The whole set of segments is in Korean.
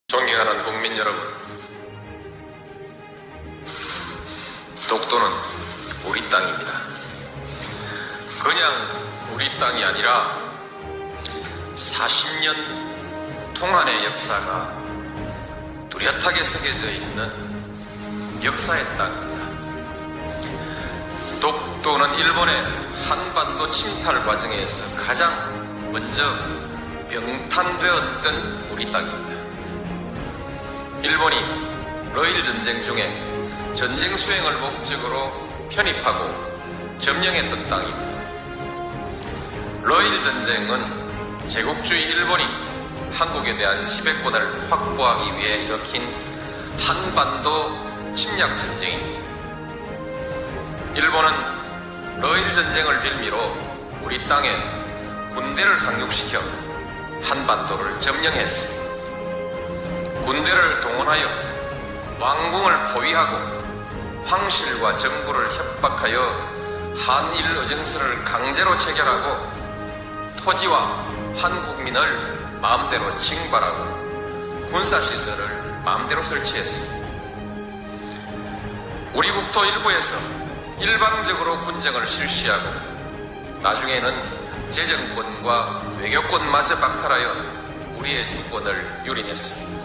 존경하는 국민 여러분, 독도는 우리 땅입니다. 그냥 우리 땅이 아니라 40년 동안의 역사가 뚜렷하게 새겨져 있는 역사의 땅입니다. 독도는 일본의 한반도 침탈 과정에서 가장 먼저 병탄되었던 우리 땅입니다. 일본이 러일 전쟁 중에 전쟁 수행을 목적으로 편입하고 점령했던 땅입니다. 러일 전쟁은 제국주의 일본이 한국에 대한 지배권을 확보하기 위해 일으킨 한반도 침략 전쟁입니다. 일본은 러일 전쟁을 빌미로 우리 땅에 군대를 상륙시켜 한반도를 점령했습니다. 군대를 동원하여 왕궁을 포위하고 황실과 정부를 협박하여 한일 의정서를 강제로 체결하고 토지와 한국민을 마음대로 징발하고 군사시설을 마음대로 설치했습니다. 우리 국토 일부에서 일방적으로 군정을 실시하고 나중에는 재정권과 외교권마저 박탈하여 우리의 주권을 유린했습니다.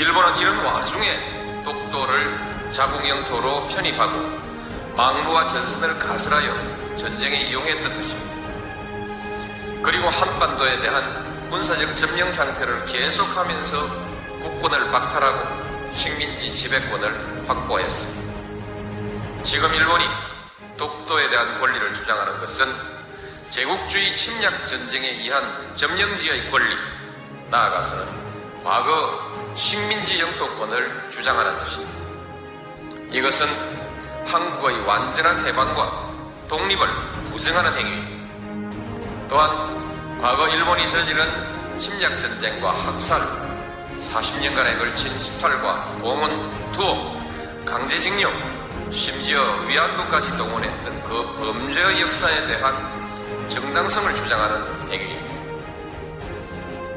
일본은 이런 와중에 독도를 자국 영토로 편입하고 망루와 전선을 가설하여 전쟁에 이용했던 것입니다. 그리고 한반도에 대한 군사적 점령 상태를 계속하면서 국권을 박탈하고 식민지 지배권을 확보했습니다. 지금 일본이 독도에 대한 권리를 주장하는 것은 제국주의 침략 전쟁에 의한 점령지의 권리, 나아가서는 과거 식민지 영토권을 주장하는 것입니다. 이것은 한국의 완전한 해방과 독립을 부정하는 행위입니다. 또한 과거 일본이 저지른 침략전쟁과 학살, 40년간에 걸친 수탈과 봉헌, 투옥, 강제징용, 심지어 위안부까지 동원했던 그 범죄의 역사에 대한 정당성을 주장하는 행위입니다.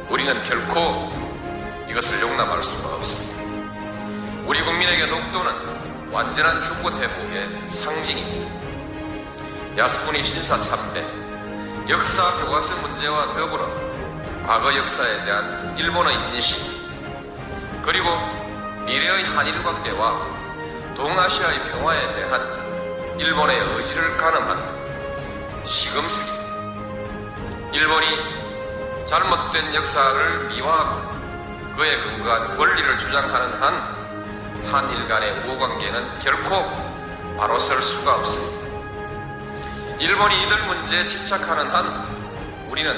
우리는 결코 이것을 용납할 수가 없습니다. 우리 국민에게 독도는 완전한 주권 회복의 상징입니다. 야스쿠니 신사 참배, 역사 교과서 문제와 더불어 과거 역사에 대한 일본의 인식, 그리고 미래의 한일 관계와 동아시아의 평화에 대한 일본의 의지를 가늠한 시금쓰기, 일본이 잘못된 역사를 미화하고 그에 근거한 권리를 주장하는 한 한일 간의 우호관계는 결코 바로 설 수가 없습니다. 일본이 이들 문제에 집착하는 한 우리는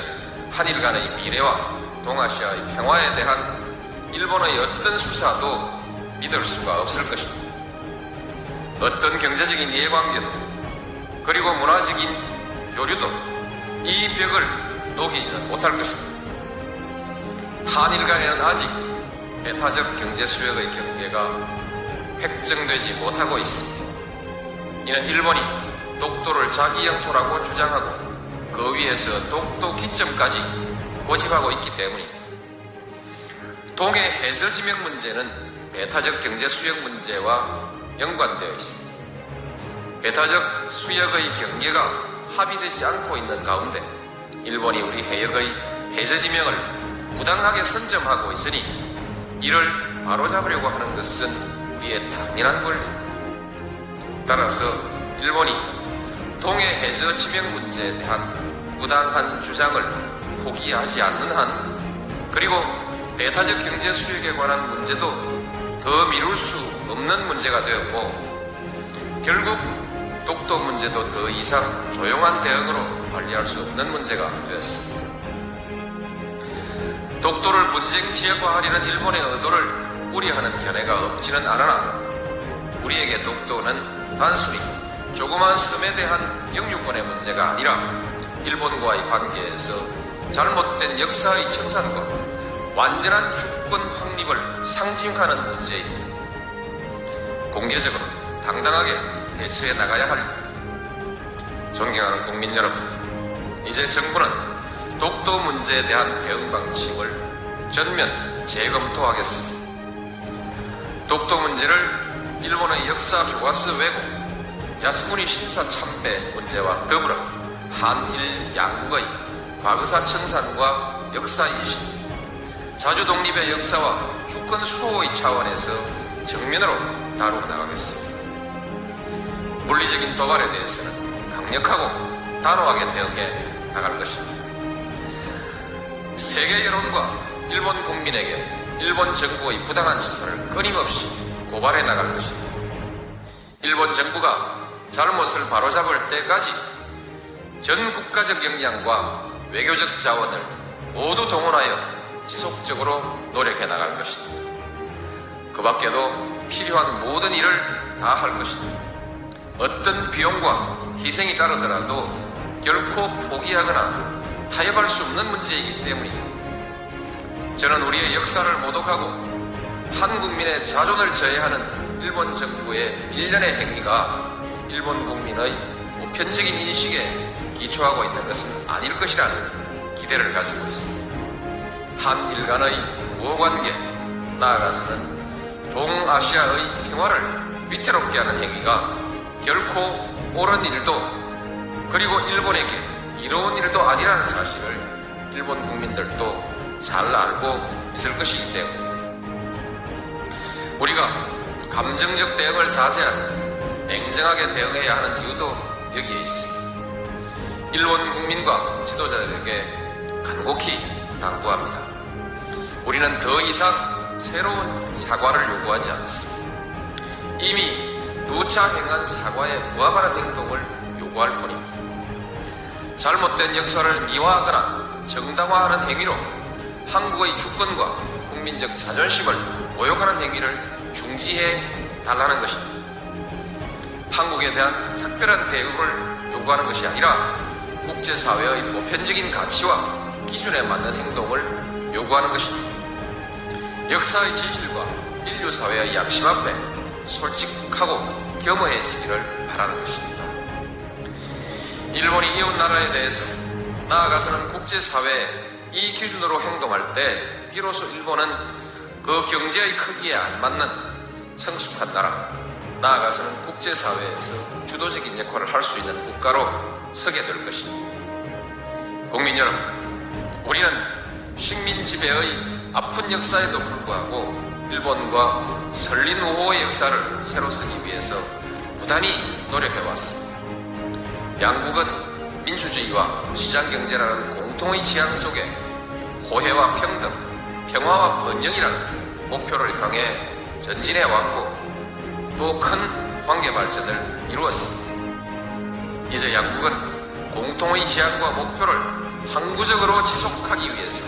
한일 간의 미래와 동아시아의 평화에 대한 일본의 어떤 수사도 믿을 수가 없을 것입니다. 어떤 경제적인 이해관계도 그리고 문화적인 교류도 이 벽을 녹이지는 못할 것입니다. 한일 간에는 아직 배타적 경제 수역의 경계가 획정되지 못하고 있습니다. 이는 일본이 독도를 자기 영토라고 주장하고 그 위에서 독도 기점까지 고집하고 있기 때문입니다. 동해 해저 지명 문제는 배타적 경제 수역 문제와 연관되어 있습니다. 배타적 수역의 경계가 합의되지 않고 있는 가운데 일본이 우리 해역의 해저 지명을 부당하게 선점하고 있으니 이를 바로잡으려고 하는 것은 우리의 당연한 권리입니다. 따라서 일본이 동해 해저 지명 문제에 대한 부당한 주장을 포기하지 않는 한, 그리고 배타적 경제 수역에 관한 문제도 더 미룰 수 없는 문제가 되었고, 결국 독도 문제도 더 이상 조용한 대응으로 관리할 수 없는 문제가 되었습니다. 독도를 분쟁 지역화하려는 일본의 의도를 우려하는 견해가 없지는 않으나 우리에게 독도는 단순히 조그만 섬에 대한 영유권의 문제가 아니라 일본과의 관계에서 잘못된 역사의 청산과 완전한 주권 확립을 상징하는 문제입니다. 공개적으로 당당하게 대처해 나가야 할 일입니다. 존경하는 국민 여러분, 이제 정부는 독도 문제에 대한 대응 방식을 전면 재검토하겠습니다. 독도 문제를 일본의 역사 교과서 왜곡, 야스쿠니 신사 참배 문제와 더불어 한일 양국의 과거사 청산과 역사 이식, 자주 독립의 역사와 주권 수호의 차원에서 정면으로 다루어 나가겠습니다. 물리적인 도발에 대해서는 강력하고 단호하게 대응해 나갈 것입니다. 세계 여론과 일본 국민에게 일본 정부의 부당한 시선을 끊임없이 고발해 나갈 것입니다. 일본 정부가 잘못을 바로잡을 때까지 전 국가적 역량과 외교적 자원을 모두 동원하여 지속적으로 노력해 나갈 것입니다. 그 밖에도 필요한 모든 일을 다 할 것입니다. 어떤 비용과 희생이 따르더라도 결코 포기하거나 타협할 수 없는 문제이기 때문입니다. 저는 우리의 역사를 모독하고 한 국민의 자존을 저해하는 일본 정부의 일련의 행위가 일본 국민의 보편적인 인식에 기초하고 있는 것은 아닐 것이라는 기대를 가지고 있습니다. 한일 간의 우호관계, 나아가서는 동아시아의 평화를 위태롭게 하는 행위가 결코 옳은 일도 그리고 일본에게 이로운 일도 아니라는 사실을 일본 국민들도 잘 알고 있을 것이기 때문입니다. 우리가 감정적 대응을 자제하고 냉정하게 대응해야 하는 이유도 여기에 있습니다. 일본 국민과 지도자들에게 간곡히 당부합니다. 우리는 더 이상 새로운 사과를 요구하지 않습니다. 이미 누차 행한 사과에 부합하는 행동을 요구할 뿐입니다. 잘못된 역사를 미화하거나 정당화하는 행위로 한국의 주권과 국민적 자존심을 모욕하는 행위를 중지해 달라는 것입니다. 한국에 대한 특별한 대우를 요구하는 것이 아니라 국제사회의 보편적인 가치와 기준에 맞는 행동을 요구하는 것입니다. 역사의 진실과 인류사회의 양심 앞에 솔직하고 겸허해지기를 바라는 것입니다. 일본이 이웃나라에 대해서 나아가서는 국제사회에 이 기준으로 행동할 때 비로소 일본은 그 경제의 크기에 알맞는 성숙한 나라, 나아가서는 국제사회에서 주도적인 역할을 할 수 있는 국가로 서게 될 것입니다. 국민 여러분, 우리는 식민 지배의 아픈 역사에도 불구하고 일본과 설린 우호의 역사를 새로 쓰기 위해서 부단히 노력해왔습니다. 양국은 민주주의와 시장경제라는 공통의 지향 속에 호혜와 평등, 평화와 번영이라는 목표를 향해 전진해왔고 또 큰 관계 발전을 이루었습니다. 이제 양국은 공통의 지향과 목표를 항구적으로 지속하기 위해서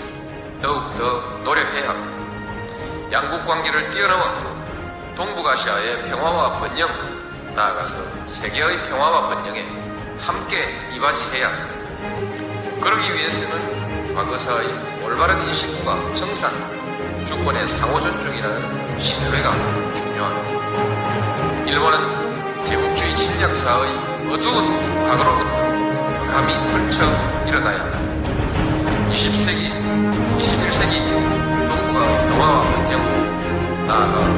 더욱더 노력해야 합니다. 양국 관계를 뛰어넘어 동북아시아의 평화와 번영, 나아가서 세계의 평화와 번영에 함께 이바지해야 합니다. 그러기 위해서는 과거사의 올바른 인식과 정산, 주권의 상호 존중이라는 신뢰가 중요합니다. 일본은 제국주의 침략사의 어두운 과거로부터 감히 펼쳐 일어나야 합니다. 20세기, 21세기 동북아 평화와 번영, 나아가